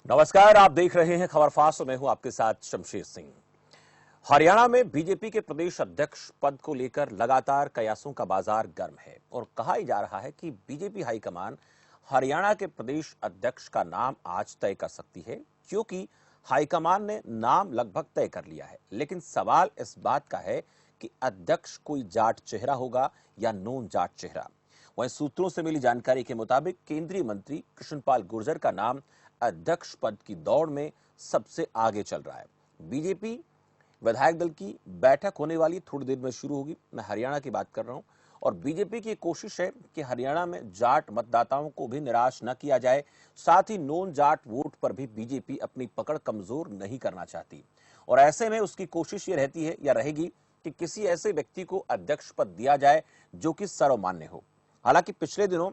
नमस्कार, आप देख रहे हैं खबर फास्ट। मैं हूं आपके साथ शमशेर सिंह। हरियाणा में बीजेपी के प्रदेश अध्यक्ष पद को लेकर लगातार कयासों का बाजार गर्म है और कहा ही जा रहा है कि बीजेपी हाईकमान हरियाणा के प्रदेश अध्यक्ष का नाम आज तय कर सकती है, क्योंकि हाईकमान ने नाम लगभग तय कर लिया है। लेकिन सवाल इस बात का है कि अध्यक्ष कोई जाट चेहरा होगा या नॉन जाट चेहरा। वहीं सूत्रों से मिली जानकारी के मुताबिक केंद्रीय मंत्री कृष्णपाल गुर्जर का नाम अध्यक्ष पद की दौड़ में सबसे आगे चल रहा है। बीजेपी विधायक दल की बैठक होने वाली थोड़ी देर में शुरू होगी। मैं हरियाणा की बात कर रहा हूं और बीजेपी की कोशिश है कि हरियाणा में जाट मतदाताओं को भी निराश न किया जाए। साथ ही नॉन जाट वोट पर भी बीजेपी अपनी पकड़ कमजोर नहीं करना चाहती और ऐसे में उसकी कोशिश ये रहती है या रहेगी कि किसी ऐसे व्यक्ति को अध्यक्ष पद दिया जाए जो कि सर्वमान्य हो। हालांकि पिछले दिनों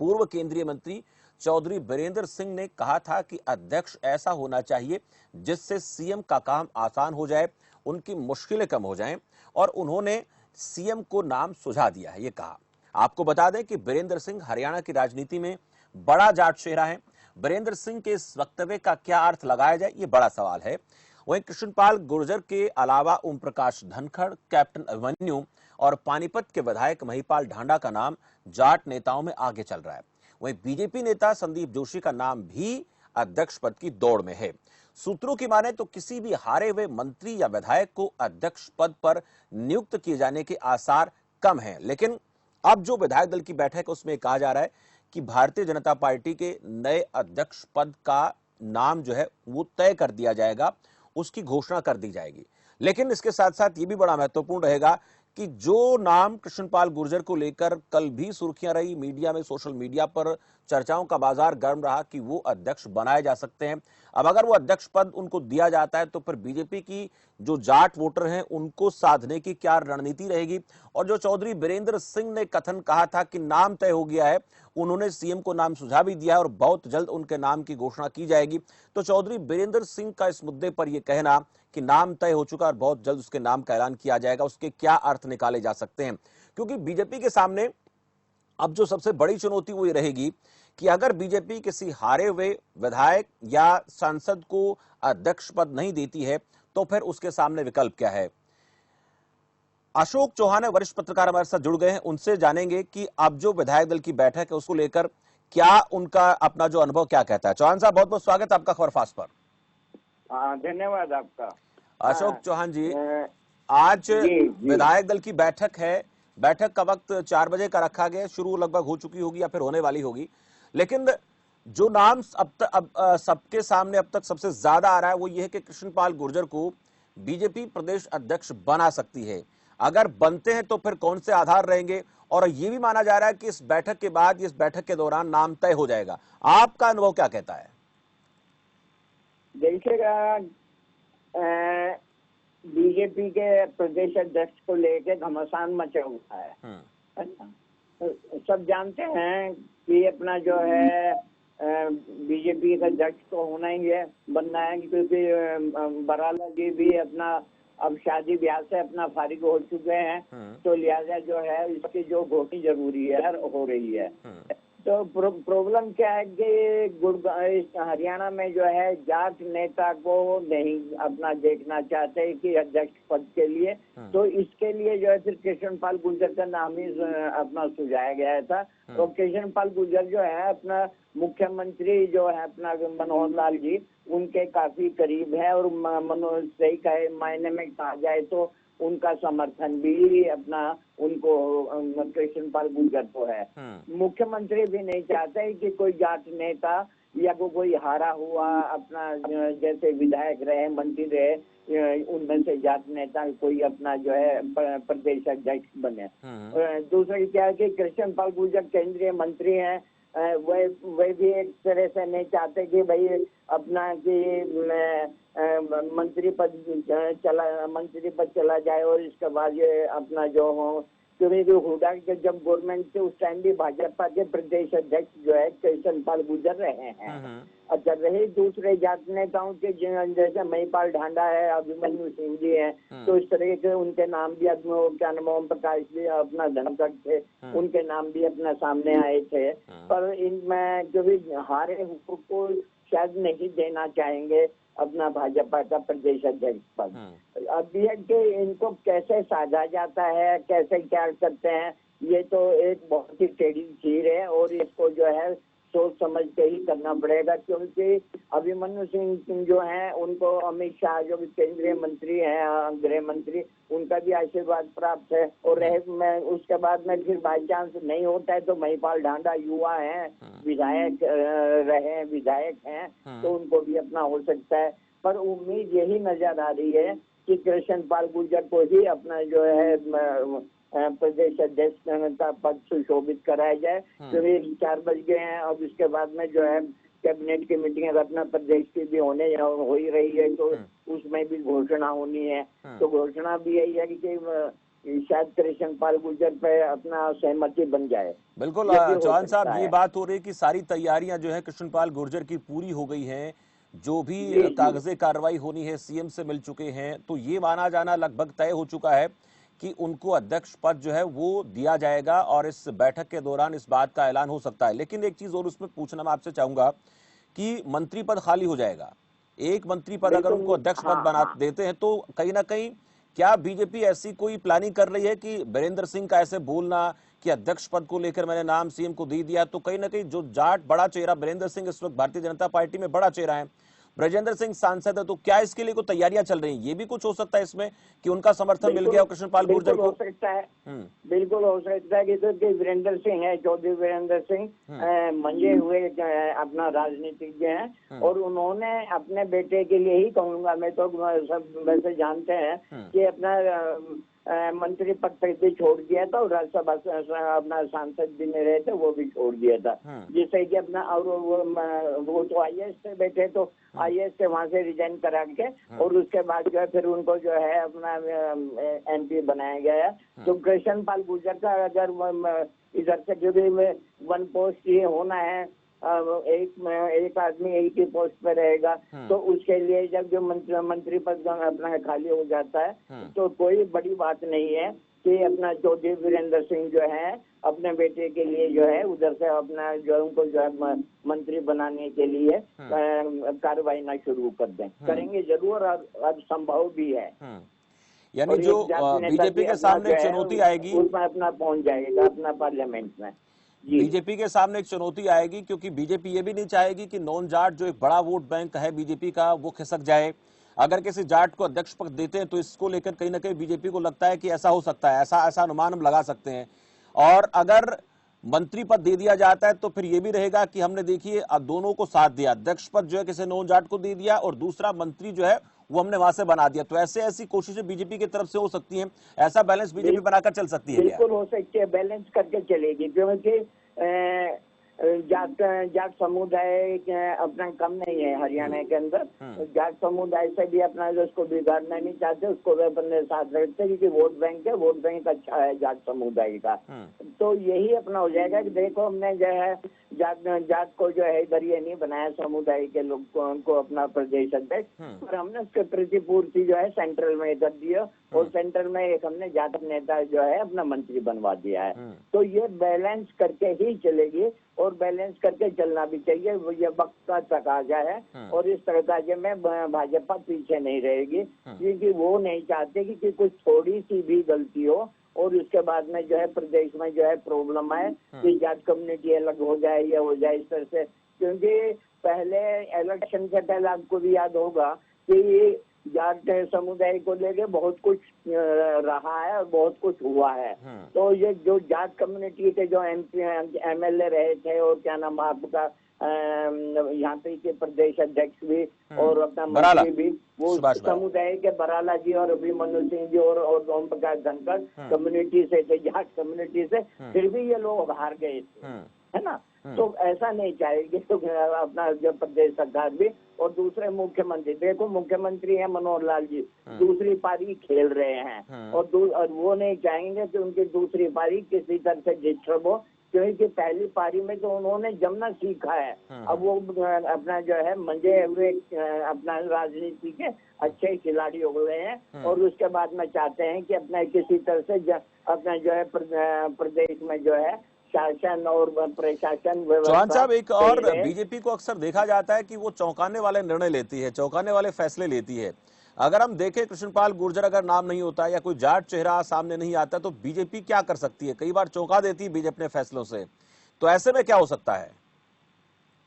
पूर्व केंद्रीय मंत्री चौधरी बीरेंद्र सिंह ने कहा था कि अध्यक्ष ऐसा होना चाहिए जिससे सीएम का काम आसान हो जाए, उनकी मुश्किलें कम हो जाएं, और उन्होंने सीएम को नाम सुझा दिया है। ये कहा। आपको बता दें कि बीरेंद्र सिंह हरियाणा की राजनीति में बड़ा जाट चेहरा है। बीरेंद्र सिंह के इस वक्तव्य का क्या अर्थ लगाया जाए, ये बड़ा सवाल है। वहीं कृष्णपाल गुर्जर के अलावा ओम प्रकाश धनखड़, कैप्टन अभिमन्यु और पानीपत के विधायक महिपाल ढांडा का नाम जाट नेताओं में आगे चल रहा है। वहीं बीजेपी नेता संदीप जोशी का नाम भी अध्यक्ष पद की दौड़ में है। सूत्रों की माने तो किसी भी हारे हुए मंत्री या विधायक को अध्यक्ष पद पर नियुक्त किए जाने के आसार कम हैं। लेकिन अब जो विधायक दल की बैठक है उसमें कहा जा रहा है कि भारतीय जनता पार्टी के नए अध्यक्ष पद का नाम जो है वो तय कर दिया जाएगा, उसकी घोषणा कर दी जाएगी। लेकिन इसके साथ साथ ये भी बड़ा महत्वपूर्ण रहेगा कि जो नाम कृष्णपाल गुर्जर को लेकर कल भी सुर्खियां रही, मीडिया में, सोशल मीडिया पर चर्चाओं का बाजार गर्म रहा कि वो अध्यक्ष बनाए जा सकते हैं। अब अगर वो अध्यक्ष पद उनको दिया जाता है तो फिर बीजेपी की जो जाट वोटर हैं उनको साधने की क्या रणनीति रहेगी। और जो चौधरी बीरेंद्र सिंह ने कथन कहा था कि नाम तय हो गया है, उन्होंने सीएम को नाम सुझा भी दिया है और बहुत जल्द उनके नाम की घोषणा की जाएगी। तो चौधरी बीरेंद्र सिंह का इस मुद्दे पर यह कहना कि नाम तय हो चुका और बहुत जल्द उसके नाम का ऐलान किया जाएगा, उसके क्या अर्थ निकाले जा सकते हैं। क्योंकि बीजेपी के सामने अब जो सबसे बड़ी चुनौती वो ये रहेगी कि अगर बीजेपी किसी हारे हुए विधायक या सांसद को अध्यक्ष पद नहीं देती है तो फिर उसके सामने विकल्प क्या है। अशोक चौहान है, वरिष्ठ पत्रकार हमारे साथ जुड़ गए हैं, उनसे जानेंगे कि अब जो विधायक दल की बैठक है उसको लेकर क्या उनका अपना जो अनुभव क्या कहता है। चौहान साहब, बहुत बहुत स्वागत आपका खबर फास्ट पर। धन्यवाद आपका। अशोक चौहान जी, आज विधायक दल की बैठक है। बैठक का वक्त 4 बजे का रखा गया, शुरू लगभग हो चुकी होगी या फिर होने वाली होगी। लेकिन जो नाम अब सबके सामने अब तक सबसे ज्यादा आ रहा है वो ये है कि कृष्णपाल गुर्जर को बीजेपी प्रदेश अध्यक्ष बना सकती है। अगर बनते हैं तो फिर कौन से आधार रहेंगे, और ये भी माना जा रहा है कि इस बैठक के बाद, इस बैठक के दौरान नाम तय हो जाएगा। आपका अनुभव क्या कहता है? देखिएगा, बीजेपी के प्रदेश अध्यक्ष को लेके घमासान मचा हुआ है। सब जानते हैं कि अपना जो है बीजेपी का अध्यक्ष तो होना ही है, बनना है, क्योंकि बराला जी भी अपना अब शादी ब्याह से अपना फारिग हो चुके हैं। तो लिहाजा जो है इसकी जो घोषणा जरूरी है हो रही है। तो प्रॉब्लम क्या है कि हरियाणा में जो है जाट नेता को नहीं अपना देखना चाहते कि अध्यक्ष पद के लिए। तो इसके लिए जो है फिर कृष्णपाल गुर्जर का नाम ही अपना सुझाया गया था। तो कृष्णपाल गुर्जर जो है अपना मुख्यमंत्री जो है अपना मनोहर लाल जी उनके काफी करीब है और सही कहे मायने में कहा जाए तो उनका समर्थन भी अपना उनको कृष्णपाल गुर्जर को है। मुख्यमंत्री भी नहीं चाहते कि कोई जाट नेता या कोई हारा हुआ अपना जैसे विधायक रहे, मंत्री रहे, उनमें से जाट नेता कोई अपना जो है प्रदेश अध्यक्ष बने। दूसरा क्या है कि कृष्णपाल गुर्जर केंद्रीय मंत्री हैं, वह भी एक तरह से नहीं चाहते कि भाई अपना कि मंत्री पद चला जाए और इसके बाद ये अपना जो हो, क्योंकि हुडा के जब गवर्नमेंट से उस टाइम भी भाजपा के प्रदेश अध्यक्ष जो है कृष्णपाल गुर्जर रहे हैं। अच्छा, रहे दूसरे जात नेताओं के जैसे महिपाल ढांडा है, अभिमन्यु सिंह जी है, तो इस तरह के उनके नाम भी क्या नाम ओम प्रकाश जी अपना धनखड़ थे, उनके नाम भी अपना सामने आए थे। पर इनमें जो भी हारे को शायद नहीं देना चाहेंगे अपना भाजपा का प्रदेश अध्यक्ष पद। अब ये कि इनको कैसे साधा जाता है, कैसे क्या करते हैं, ये तो एक बहुत ही टेढ़ी चीज है और इसको जो है सोच समझ के ही करना पड़ेगा, क्योंकि अभिमन्यु सिंह जो हैं उनको अमित शाह जो केंद्रीय मंत्री हैं, गृह मंत्री, उनका भी आशीर्वाद प्राप्त है। और मैं उसके बाद में फिर बाई चांस नहीं होता है तो महिपाल ढांडा युवा हैं, विधायक रहे विधायक हैं, तो उनको भी अपना हो सकता है। पर उम्मीद यही नजर आ रही है कि कृष्ण पाल गुर्जर को ही अपना जो है प्रदेश अध्यक्ष का पद सुशोभित कराया जाए। क्योंकि 4 बज गए हैं, अब इसके बाद में जो है कैबिनेट की मीटिंग अपना प्रदेश की भी हो ही रही है, तो उसमें भी घोषणा होनी है। तो घोषणा भी यही है कि शायद कृष्ण पाल गुर्जर पे अपना सहमति बन जाए। बिल्कुल चौहान साहब, ये बात हो रही है कि सारी तैयारियां जो है कृष्ण पाल गुर्जर की पूरी हो गई हैं, जो भी कागजी कार्रवाई होनी है सीएम से मिल चुके हैं, तो ये माना जाना लगभग तय हो चुका है कि उनको अध्यक्ष पद जो है वो दिया जाएगा और इस बैठक के दौरान इस बात का ऐलान हो सकता है। लेकिन एक चीज और उसमें पूछना मैं आपसे चाहूंगा कि मंत्री पद खाली हो जाएगा, एक मंत्री पद अगर उनको अध्यक्ष पद बना देते हैं तो कहीं ना कहीं क्या बीजेपी ऐसी कोई प्लानिंग कर रही है कि बीरेंद्र सिंह का ऐसे बोलना कि अध्यक्ष पद को लेकर मैंने नाम सीएम को दे दिया, तो कहीं ना कहीं जो जाट बड़ा चेहरा बीरेंद्र सिंह इस वक्त भारतीय जनता पार्टी में बड़ा चेहरा है, ब्रजेंद्र सिंह सांसद है, तो क्या इसके लिए कोई तैयारियां चल रही हैं? ये भी कुछ हो सकता है इसमें कि उनका समर्थन मिल गया कृष्णपाल गुर्जर को? हो सकता है, बिल्कुल हो सकता है कि तो वीरेंद्र सिंह है, चौधरी वीरेंद्र सिंह मंजे हुए अपना राजनीतिज्ञ हैं और उन्होंने अपने बेटे के लिए ही कहूंगा मैं तो, सब वैसे जानते हैं कि अपना मंत्री पद तक भी छोड़ दिया था और राज्यसभा अपना सांसद भी नहीं रहे थे, वो भी छोड़ दिया था, जिससे कि अपना और वो तो आईएएस से बैठे, तो आईएएस से वहां से रिजाइन करा के और उसके बाद जो है फिर उनको जो है अपना एमपी बनाया गया। तो कृष्ण पाल गुर्जर का अगर इधर से जो भी 1 पोस्ट ये होना है, एक आदमी एक ही पोस्ट पे रहेगा, तो उसके लिए जब जो मंत्री पद अपना खाली हो जाता है तो कोई बड़ी बात नहीं है कि अपना चौधरी वीरेंद्र सिंह जो है अपने बेटे के लिए जो है उधर से अपना जो उनको जो है मंत्री बनाने के लिए कार्रवाई ना शुरू कर दें, करेंगे जरूर और संभव भी है। यानी जो बीजेपी के सामने एक चुनौती आएगी उसमें अपना पहुंच जाएगा अपना पार्लियामेंट में। बीजेपी के सामने एक चुनौती आएगी क्योंकि बीजेपी ये भी नहीं चाहेगी कि नॉन जाट जो एक बड़ा वोट बैंक है बीजेपी का वो खिसक जाए। अगर किसी जाट को अध्यक्ष पद देते हैं तो इसको लेकर कहीं ना कहीं बीजेपी को लगता है कि ऐसा हो सकता है, ऐसा अनुमान हम लगा सकते हैं। और अगर मंत्री पद दे दिया जाता है तो फिर ये भी रहेगा कि हमने देखिए दोनों को साथ दिया, अध्यक्ष पद जो है किसी नॉन जाट को दे दिया और दूसरा मंत्री जो है वो हमने वहां से बना दिया। तो ऐसी कोशिशें बीजेपी की तरफ से हो सकती हैं, ऐसा बैलेंस बीजेपी बनाकर चल सकती है? बिल्कुल हो सकती है, बैलेंस करके चलेगी, क्योंकि जाट समुदाय अपना कम नहीं है हरियाणा के अंदर। जाट समुदाय से भी अपना जो उसको बिगाड़ना नहीं चाहते, उसको वे अपने साथ रखते, क्योंकि वोट बैंक है, वोट बैंक अच्छा है जाट समुदाय का। तो यही अपना हो जाएगा कि देखो हमने जो है जाट को जो है इधर ये नहीं बनाया समुदाय के लोग को, उनको अपना प्रदेश अध्यक्ष, पर हमने उसके प्रतिपूर्ति जो है सेंट्रल में इधर दिया और सेंट्रल में एक हमने जाट नेता जो है अपना मंत्री बनवा दिया है। तो ये बैलेंस करके ही चलेगी और बैलेंस करके चलना भी चाहिए, ये वक्त का तकाजा है और इस तकाजे में भाजपा पीछे नहीं रहेगी, क्योंकि वो नहीं चाहते कि कुछ थोड़ी सी भी गलती हो और उसके बाद में जो है प्रदेश में जो है प्रॉब्लम आए कि जाट कम्युनिटी अलग हो जाए या हो जाए इस तरह से। क्योंकि पहले इलेक्शन से पहले आपको भी याद होगा कि जाट समुदाय को लेके बहुत कुछ रहा है और बहुत कुछ हुआ है। तो ये जो जाट कम्युनिटी के जो एमएलए रहे थे और क्या नाम आपका यहाँ पे के प्रदेश अध्यक्ष भी और अपना मंत्री भी, वो समुदाय के बराला जी और अभिमन्यु सिंह जी और ओम प्रकाश धनखड़ कम्युनिटी से थे, जाट कम्युनिटी से, फिर भी ये लोग हार गए थे, है ना। तो ऐसा नहीं चाहेगी तो अपना जो प्रदेश सरकार भी और दूसरे मुख्यमंत्री, देखो मुख्यमंत्री है मनोहर लाल जी, दूसरी पारी खेल रहे हैं और वो नहीं चाहेंगे कि उनकी दूसरी पारी किसी तरह से डिस्टर्ब हो, क्योंकि पहली पारी में तो उन्होंने जमना सीखा है। अब वो अपना जो है मंजे हुए अपना राजनीति के अच्छे खिलाड़ी हो गए हैं और उसके बाद में चाहते हैं कि अपना किसी तरह से अपना जो है प्रदेश में जो है शासन और प्रशासन चौहान व्यवस्था साहब, एक सही और रहे। बीजेपी को अक्सर देखा जाता है कि वो चौंकाने वाले निर्णय लेती है, चौंकाने वाले फैसले लेती है। अगर हम देखें कृष्णपाल गुर्जर अगर नाम नहीं होता या कोई जाट चेहरा सामने नहीं आता तो बीजेपी क्या कर सकती है? कई बार चौंका देती है बीजेपी अपने फैसलों से, तो ऐसे में क्या हो सकता है?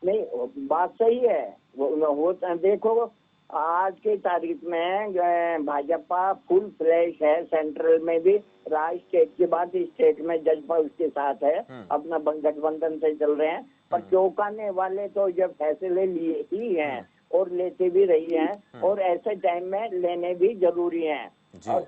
नहीं, बात सही है। वो देखो, आज की तारीख में जो है भाजपा फुल फ्लैश है, सेंट्रल में भी राज स्टेट के बाद स्टेट में जजपा उसके साथ है, अपना गठबंधन से चल रहे हैं। पर चौंकाने वाले तो जब फैसले लिए ही हैं और लेते भी रही हैं, और ऐसे टाइम में लेने भी जरूरी हैं। और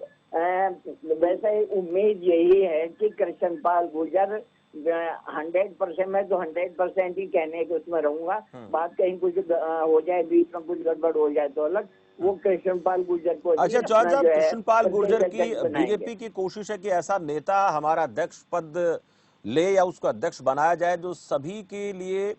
वैसे उम्मीद यही है कि कृष्णपाल गुर्जर 100%, मैं तो 100% ही कहने के उसमें रहूंगा। बात कहीं कुछ हो जाए, बीच में कुछ गड़बड़ हो जाए तो अलग। वो कृष्णपाल गुर्जर को अच्छा चौहान साहब, कृष्णपाल गुर्जर की बनाएंगे। बीजेपी की कोशिश है कि ऐसा नेता हमारा अध्यक्ष पद ले या उसको अध्यक्ष बनाया जाए जो सभी के लिए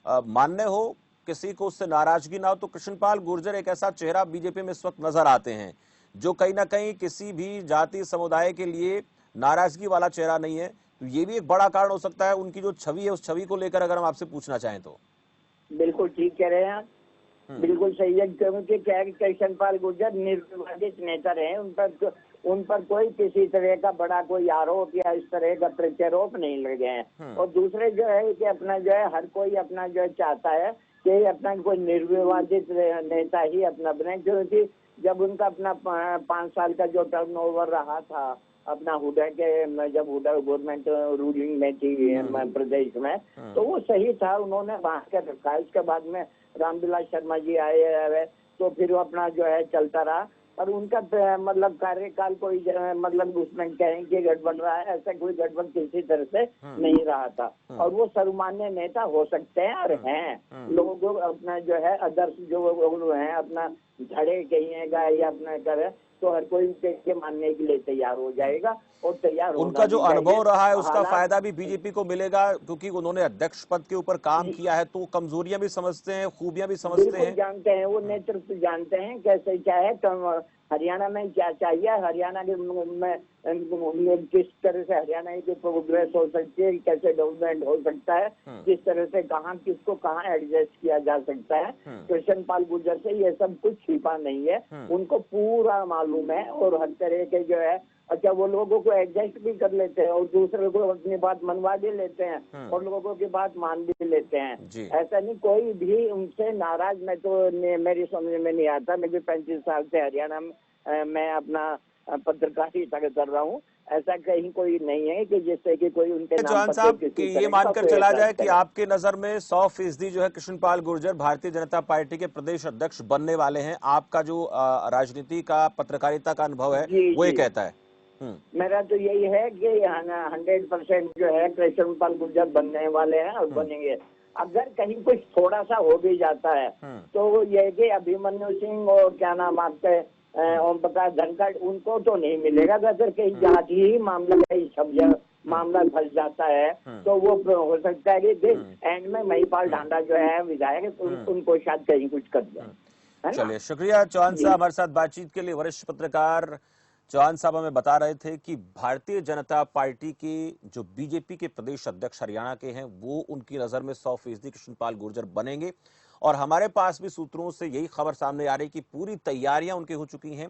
मान्य हो, किसी को उससे नाराजगी ना हो। तो कृष्णपाल गुर्जर एक ऐसा चेहरा बीजेपी में इस वक्त नजर आते हैं जो कहीं ना कहीं किसी भी जाति समुदाय के लिए नाराजगी वाला चेहरा नहीं है। तो ये भी एक बड़ा कारण हो सकता है उनकी जो छवि है, उस छवि को लेकर अगर हम आपसे पूछना चाहें तो। बिल्कुल ठीक कह रहे हैं आप, बिल्कुल सही है। क्योंकि क्या है कि कृष्णपाल गुर्जर निर्विवादित नेता रहे, उन पर कोई किसी तरह का बड़ा कोई आरोप या इस तरह का प्रत्यारोप नहीं लगे हैं। और दूसरे जो है कि अपना जो है हर कोई अपना जो है चाहता है कि अपना कोई निर्विवादित नेता ही अपना बने। क्योंकि जब उनका अपना 5 साल का जो टर्नओवर रहा था अपना हुडा के, जब हुडा गवर्नमेंट रूलिंग में थी प्रदेश में, तो वो सही था, उन्होंने बांध कर रखा है। उसके बाद में रामविलास शर्मा जी आए तो फिर वो अपना जो है चलता रहा। पर उनका मतलब कार्यकाल कोई मतलब उसमें कहें कि गड़बड़ रहा है, ऐसा कोई गड़बड़ किसी तरह से नहीं रहा था। और वो सर्वमान्य नेता हो सकते हैं और हैं। लोगों को अपना जो है आदर्श जो है अपना झड़े कहिएगा या अपना करे तो हर कोई उनके मानने के लिए तैयार हो जाएगा और तैयार होना उनका जो भी चाहिए। अनुभव रहा है उसका हालात फायदा भी बीजेपी को मिलेगा क्योंकि उन्होंने अध्यक्ष पद के ऊपर काम किया है, तो कमजोरियां भी समझते हैं, खूबियां भी समझते बिल्कुल हैं। जानते हैं, वो नेतृत्व जानते हैं कैसे क्या है, तो हरियाणा में क्या चाहिए, हरियाणा के में किस तरह से हरियाणा की प्रोग्रेस हो सकती है, कैसे डेवलपमेंट हो सकता है, किस तरह से कहाँ किसको कहाँ एडजस्ट किया जा सकता है। कृष्णपाल गुर्जर से ये सब कुछ छिपा नहीं है, उनको पूरा मालूम है। और हर तरह के जो है, अच्छा वो लोगों को एडजस्ट भी कर लेते हैं और दूसरे को अपनी बात मनवा भी लेते हैं और लोगों की बात मान भी लेते हैं। ऐसा नहीं कोई भी उनसे नाराज, मैं तो मेरी समझ में नहीं आता। मैं भी 35 साल से हरियाणा में मैं अपना पत्रकारिता कर रहा हूँ। ऐसा कहीं कोई नहीं है कि जिससे कि कोई उनके नाम चौहान पर साहब कि किसी ये तरह का मानकर कोई चला ऐतराज जाए कि करे। आपके नजर में 100% जो है कृष्णपाल गुर्जर भारतीय जनता पार्टी के प्रदेश अध्यक्ष बनने वाले हैं। आपका जो राजनीति का पत्रकारिता का अनुभव है जी वो ये जी, कहता है। मेरा तो यही है कि 100% जो है कृष्णपाल गुर्जर बनने वाले हैं और बनेंगे। अगर कहीं कुछ थोड़ा सा हो भी जाता है तो ये है कि अभिमन्यु सिंह और क्या नाम आपके ओम प्रकाश धनखड़, उनको तो नहीं मिलेगा। अगर कहीं जाति ही मामला कहीं सब मामला फंस जाता है तो वो हो सकता है कि एंड में महिपाल ढांडा जो है विधायक उनको शायद कहीं कुछ कर दे, है ना। चलिए शुक्रिया चौहान जी। साहब हमारे साथ बातचीत के लिए। वरिष्ठ पत्रकार चौहान साहब हमें बता रहे थे कि भारतीय जनता पार्टी के जो बीजेपी के प्रदेश अध्यक्ष हरियाणा के हैं वो उनकी नजर में 100% कृष्णपाल गुर्जर बनेंगे। और हमारे पास भी सूत्रों से यही खबर सामने आ रही कि पूरी तैयारियां उनकी हो चुकी हैं,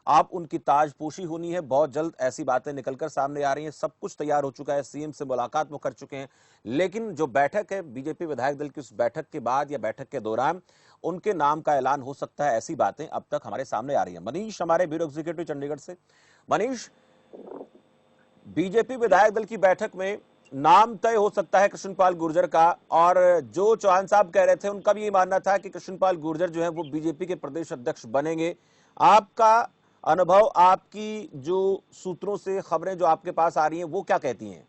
आप उनकी ताजपोशी होनी है। बहुत जल्द ऐसी बातें निकलकर सामने आ रही हैं, सब कुछ तैयार हो चुका है, सीएम से मुलाकात वो कर चुके हैं। लेकिन जो बैठक है बीजेपी विधायक दल की, उस बैठक के बाद या बैठक के दौरान उनके नाम का ऐलान हो सकता है, ऐसी बातें अब तक हमारे सामने आ रही हैं। मनीष हमारे ब्यूरो एग्जीक्यूटिव चंडीगढ़ से। मनीष, बीजेपी विधायक दल की बैठक में नाम तय हो सकता है कृष्णपाल गुर्जर का, और जो चौहान साहब कह रहे थे उनका भी ये मानना था कि कृष्णपाल गुर्जर जो है वो बीजेपी के प्रदेश अध्यक्ष बनेंगे। आपका अनुभव, आपकी जो सूत्रों से खबरें जो आपके पास आ रही हैं वो क्या कहती हैं?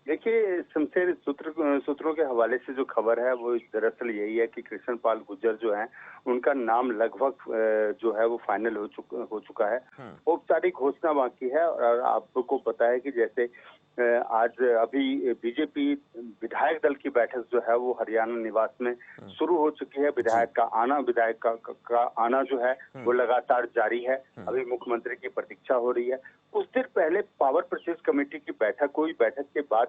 देखिए, शमशेर, सूत्रों के हवाले से जो खबर है वो दरअसल यही है कि कृष्णपाल गुर्जर जो है उनका नाम लगभग जो है वो फाइनल हो चुका है। औपचारिक घोषणा बाकी है। और आपको पता है कि जैसे आज अभी बीजेपी विधायक दल की बैठक जो है वो हरियाणा निवास में शुरू हो चुकी है। विधायक का आना जो है वो लगातार जारी है। अभी मुख्यमंत्री की प्रतीक्षा हो रही है। कुछ देर पहले पावर परचेज कमेटी की बैठक हुई। बैठक के बाद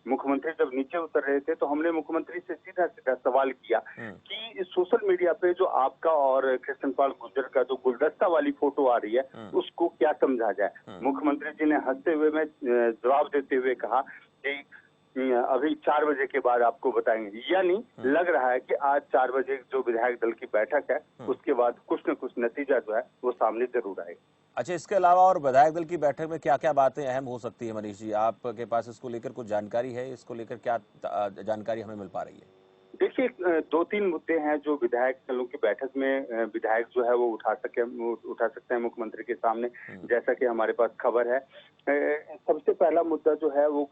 मुख्यमंत्री जब नीचे उतर रहे थे तो हमने मुख्यमंत्री से सीधा सीधा सवाल किया कि सोशल मीडिया पे जो आपका और कृष्णपाल गुर्जर का जो गुलदस्ता वाली फोटो आ रही है उसको क्या समझा जाए। मुख्यमंत्री जी ने हंसते हुए में जवाब देते हुए कहा कि अभी 4 बजे के बाद आपको बताएंगे। यानी लग रहा है कि आज 4 बजे जो विधायक दल की बैठक है उसके बाद कुछ न कुछ नतीजा जो है वो सामने जरूर आएगा। अच्छा, इसके अलावा और विधायक दल की बैठक में क्या क्या बातें अहम हो सकती है मनीष जी, आपके पास इसको लेकर कुछ जानकारी है? इसको लेकर क्या जानकारी हमें मिल पा रही है? देखिए, 2-3 मुद्दे हैं जो विधायक दलों की बैठक में विधायक जो है वो उठा सकते हैं मुख्यमंत्री के सामने, जैसा कि हमारे पास खबर है। सबसे पहला मुद्दा जो है वो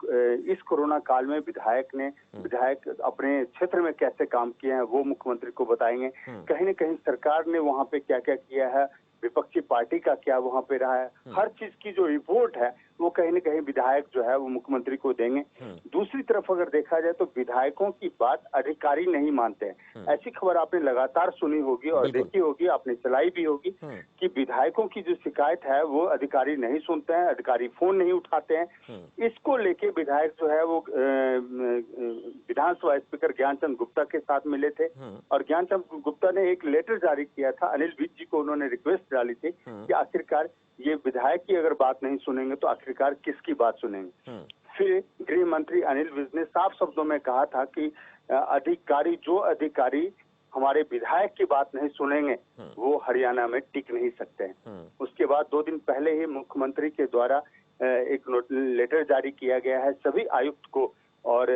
इस कोरोना काल में विधायक अपने क्षेत्र में कैसे काम किए हैं वो मुख्यमंत्री को बताएंगे। कहीं न कहीं सरकार ने वहाँ पे क्या क्या किया है, विपक्षी पार्टी का क्या वहाँ पे रहा है, हर चीज की जो रिपोर्ट है वो कहीं न कहीं विधायक जो है वो मुख्यमंत्री को देंगे। दूसरी तरफ अगर देखा जाए तो विधायकों की बात अधिकारी नहीं मानते हैं। ऐसी खबर आपने लगातार सुनी होगी और देखी होगी, आपने चलाई भी होगी कि विधायकों की जो शिकायत है वो अधिकारी नहीं सुनते हैं, अधिकारी फोन नहीं उठाते हैं। इसको लेके विधायक जो है वो विधानसभा स्पीकर ज्ञानचंद गुप्ता के साथ मिले थे और ज्ञानचंद गुप्ता ने एक लेटर जारी किया था। अनिल विज जी को उन्होंने रिक्वेस्ट डाली थी कि आखिरकार ये विधायक की अगर बात नहीं सुनेंगे तो आखिरकार किसकी बात सुनेंगे। फिर गृह मंत्री अनिल विज ने साफ शब्दों में कहा था कि अधिकारी हमारे विधायक की बात नहीं सुनेंगे वो हरियाणा में टिक नहीं सकते हैं। उसके बाद 2 दिन पहले ही मुख्यमंत्री के द्वारा एक लेटर जारी किया गया है सभी आयुक्त को और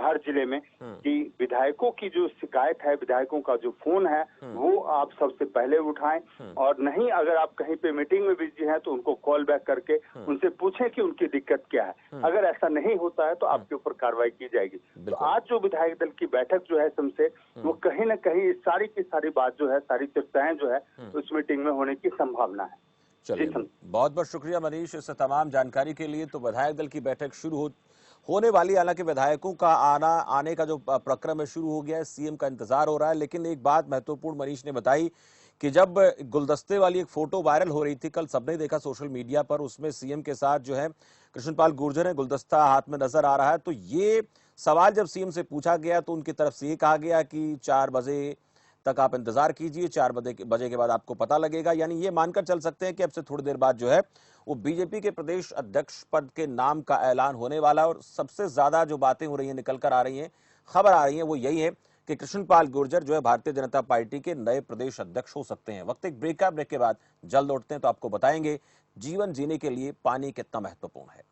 हर जिले में कि विधायकों की जो शिकायत है, विधायकों का जो फोन है वो आप सबसे पहले उठाएं और नहीं अगर आप कहीं पे मीटिंग में बिजी हैं तो उनको कॉल बैक करके उनसे पूछें कि उनकी दिक्कत क्या है। अगर ऐसा नहीं होता है तो आपके ऊपर कार्रवाई की जाएगी। तो आज जो विधायक दल की बैठक जो है समसे वो कहीं न कहीं सारी की सारी बात जो है, सारी चर्चाएं जो है उस मीटिंग में होने की संभावना है। चलिए, बहुत बहुत शुक्रिया मनीष इस तमाम जानकारी के लिए। तो विधायक दल की बैठक शुरू होने वाली, हालांकि विधायकों का आने का जो प्रक्रम है शुरू हो गया है, सीएम का इंतजार हो रहा है। लेकिन एक बात महत्वपूर्ण मनीष ने बताई कि जब गुलदस्ते वाली एक फोटो वायरल हो रही थी, कल सबने देखा सोशल मीडिया पर, उसमें सीएम के साथ जो है कृष्णपाल गुर्जर है, गुलदस्ता हाथ में नजर आ रहा है। तो ये सवाल जब सीएम से पूछा गया तो उनकी तरफ से ये कहा गया कि 4 बजे तक आप इंतजार कीजिए, 4 बजे के बाद आपको पता लगेगा। यानी ये मानकर चल सकते हैं कि अब से थोड़ी देर बाद जो है वो बीजेपी के प्रदेश अध्यक्ष पद के नाम का ऐलान होने वाला है। और सबसे ज्यादा जो बातें हो रही हैं, निकल कर आ रही हैं, खबर आ रही है, वो यही है कि कृष्णपाल गुर्जर जो है भारतीय जनता पार्टी के नए प्रदेश अध्यक्ष हो सकते हैं। वक्त एक ब्रेक के बाद जल्द लौटते हैं तो आपको बताएंगे जीवन जीने के लिए पानी कितना महत्वपूर्ण है।